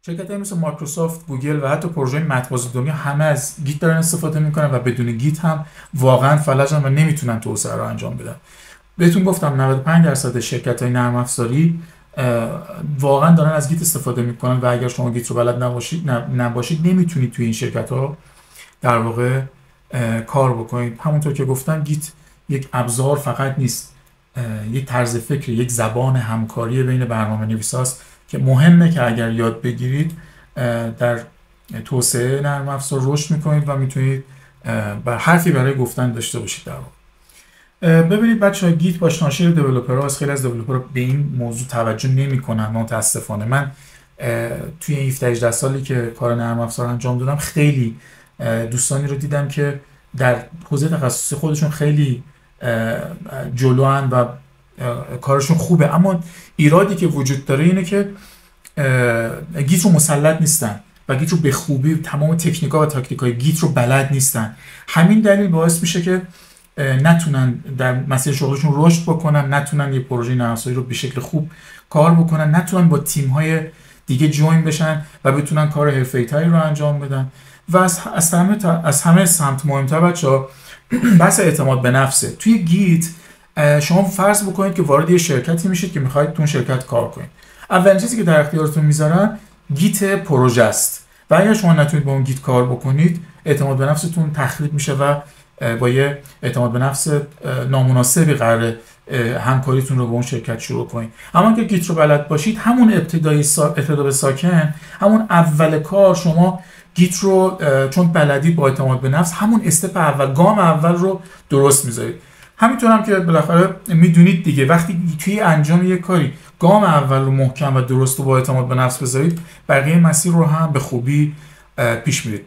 شرکت‌های مثل مایکروسافت، گوگل و حتی پروژه مطبوعات دنیا همه از گیت دارن استفاده میکنن و بدون گیت هم واقعا فلجن و نمیتونن توسعه رو انجام بدن. بهتون گفتم 95% شرکت‌های نرم افزاری واقعا دارن از گیت استفاده میکنن و اگر شما گیت رو بلد نباشید نمیتونید توی این شرکت‌ها در واقع کار بکنید. همونطور که گفتم گیت یک ابزار فقط نیست، یک طرز فکر، یک زبان همکاری بین برنامه‌نویساست که مهمه که اگر یاد بگیرید در توسعه نرم افزار رشد میکنید و میتونید حرفی برای گفتن داشته باشید در واقع. ببینید بچه‌ها، گیت با شناسایی دیولپرها از خیلی از دیولپرها به این موضوع توجه نمی‌کنن متاسفانه. من توی این 17 سالی که کار نرم افزار انجام دادم خیلی دوستانی رو دیدم که در حوزه تخصصی خودشون خیلی جلوان و کارشون خوبه، اما ایرادی که وجود داره اینه که گیت رو مسلط نیستن و گیت رو به خوبی تمام تکنیک‌ها و تاکتیک‌های گیت رو بلد نیستن. همین دلیل باعث میشه که نتونن در مسیر شغلشون رشد بکنن، نتونن یه پروژه نرم افزاری رو به شکل خوب کار بکنن، نتونن با تیم‌های دیگه جوین بشن و بتونن کار حرفه‌ای‌تری رو انجام بدن. و از همه سمت مهمتر بچه‌ها بحث اعتماد به نفسه. توی گیت شما فرض بکنید که وارد یه شرکتی میشید که میخواید تو اون شرکت کار کنید. اولین چیزی که در اختیارتون میذارن گیت پروژه است و اگر شما نتونید با اون گیت کار بکنید اعتماد به نفستون تخریب میشه و با یه اعتماد به نفس نامناسبی قراره همکاریتون رو با اون شرکت شروع کنید. اما که گیت رو بلد باشید، همون ابتدا به ساکن، همون اول کار شما گیت رو چون بلدی با اعتماد به نفس همون استپ اول، گام اول رو درست میذارید. همینطور هم که بالاخره میدونید دیگه، وقتی توی انجام یک کاری گام اول رو محکم و درست و با اعتماد به نفس بذارید، بقیه مسیر رو هم به خوبی پیش میرید.